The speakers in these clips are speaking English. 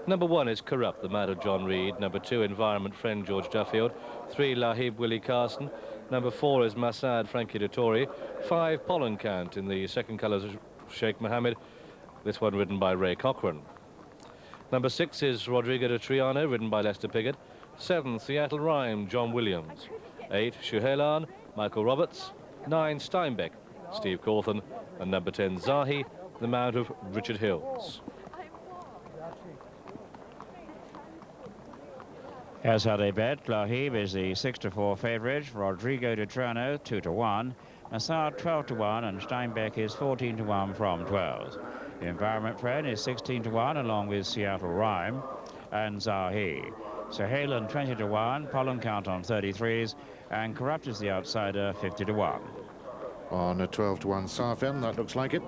Number 1 is Corrupt, the Mad of John Reed. Number 2, Environment Friend, George Duffield. 3, Lahib, Willie Carson. Number 4 is Massad, Frankie Dettori. 5, Pollen Count in the second colours of Sheikh Mohammed. This one ridden by Ray Cochrane. Number 6 is Rodrigo de Triano, ridden by Lester Piggott. 7, Seattle Rhyme, John Williams. 8, Chapple-Hyam, Michael Roberts. 9, Steinbeck, Steve Cawthon. And number 10, Zahi, the Mount of Richard Hills. As had a bet, Lahib is the 6-4 favourite, Rodrigo de Triano 2-1, Massad 12-1, and Steinbeck is 14-1 from 12. The Environment Friend is 16-1, along with Seattle Rhyme and Zahi. Chapple-Hyam 20-1, Pollen Count on 33s, and Corrupt is the outsider 50-1. On a 12-1 Safin, that looks like it.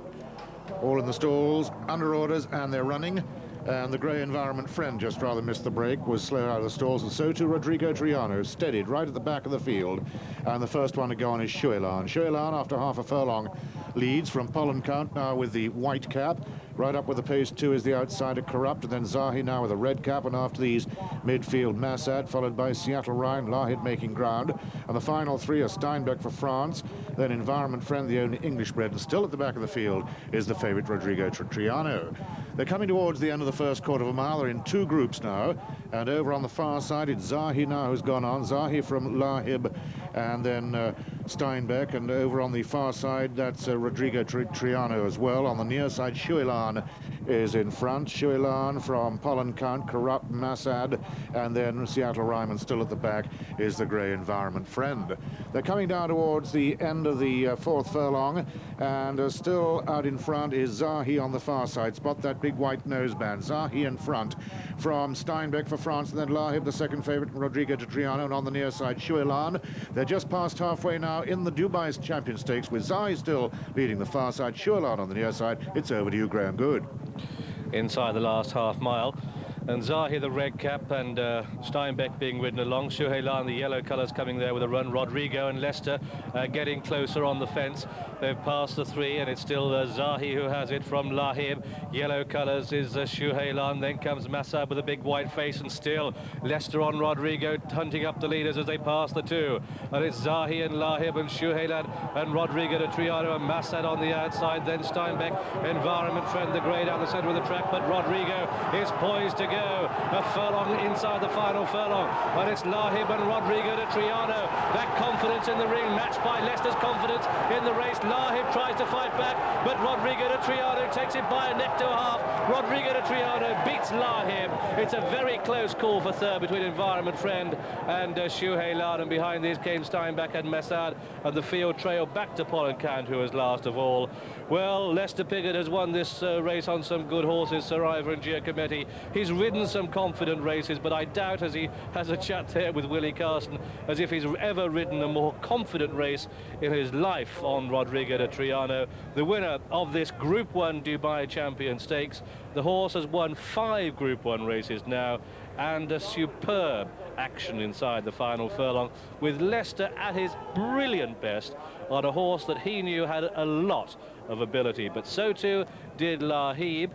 All in the stalls, under orders, and they're running. And the grey Environment Friend just rather missed the break, was slow out of the stalls, and so too Rodrigo Triano, steadied right at the back of the field. And the first one to go on is Chapple-Hyam. Chapple-Hyam, after half a furlong, leads from Pollen Count now with the white cap. Right up with the pace 2 is the outsider Corrupt, and then Zahi now with a red cap, and after these midfield Massad, followed by Seattle Rhyme, Lahid making ground, and the final 3 are Steinbeck for France, then Environment Friend, the only English bred, and still at the back of the field is the favourite Rodrigo Triano. They're coming towards the end of the first quarter of a mile. They're in 2 groups now, and over on the far side it's Zahi now who's gone on, Zahi from Lahib, and then Steinbeck, and over on the far side that's Rodrigo Triano as well. On the near side, Chapple-Hyam is in front. Chapple-Hyam from Pollen Count, Corrupt, Massad, and then Seattle Rhyme, and still at the back is the grey Environment Friend. They're coming down towards the end of the fourth furlong, and still out in front is Zahi on the far side. Spot that big white noseband. Zahi in front from Steinbeck for France, and then Lahib, the second favourite, Rodrigo de Triano, and on the near side, Chapple-Hyam. They're just past halfway now in the Dubai Champion Stakes, with Zahi still leading the far side, Chapple-Hyam on the near side. It's over to you, Graham Good. Inside the last half mile, and Zahi the red cap, and Steinbeck being ridden along. Chapple-Hyam, the yellow colours coming there with a run. Rodrigo and Leicester getting closer on the fence. They've passed the 3, and it's still Zahi who has it from Lahib. Yellow colours is Chapple-Hyam. Then comes Massad with a big white face, and still Leicester on Rodrigo, hunting up the leaders as they pass the 2. And it's Zahi and Lahib and Chapple-Hyam and Rodrigo de Triano and Massad on the outside. Then Steinbeck, Environment Friend, the grey down the centre of the track, but Rodrigo is poised to go. A furlong inside the final furlong, and it's Lahib and Rodrigo de Triano. That confidence in the ring matched by Leicester's confidence in the race. Lahib tries to fight back, but Rodrigo de Triano takes it by a neck to a half. Rodrigo de Triano beats Lahib. It's a very close call for third between Environment Friend and Chapple-Hyam, and behind these came Steinbeck and Massad, and the field trail back to Pollen Count, who was last of all. Well, Lester Piggott has won this race on some good horses, Sir Ivor and Giacometti. He's ridden some confident races, but I doubt, as he has a chat there with Willie Carson, as if he's ever ridden a more confident race in his life on Rodrigo de Triano. The winner of this Group 1 Dubai Champion Stakes. The horse has won 5 Group 1 races now, and a superb action inside the final furlong, with Leicester at his brilliant best on a horse that he knew had a lot of ability, but so too did Lahib.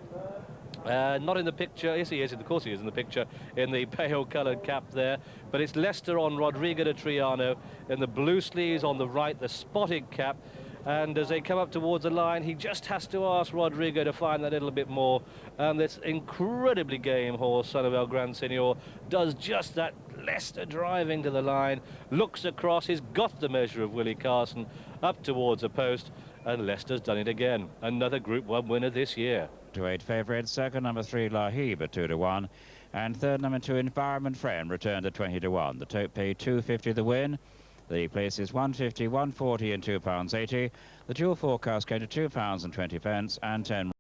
Not in the picture. Yes, he is. Of course he is in the picture, in the pale coloured cap there. But it's Leicester on Rodrigo de Triano, in the blue sleeves on the right, the spotted cap. And as they come up towards the line, he just has to ask Rodrigo to find that little bit more. And this incredibly game horse, son of El Gran Senor, does just that. Leicester driving to the line, looks across, he's got the measure of Willie Carson up towards a post, and Leicester's done it again. Another Group 1 winner this year. To 8 favourites, second number 3 Lahib at 2-1, and third number 2 Environment Friend returned at 20-1. The tote paid £2.50 the win. The place is £1.50, £1.40 and £2.80. The dual forecast came to £2.20 and 10.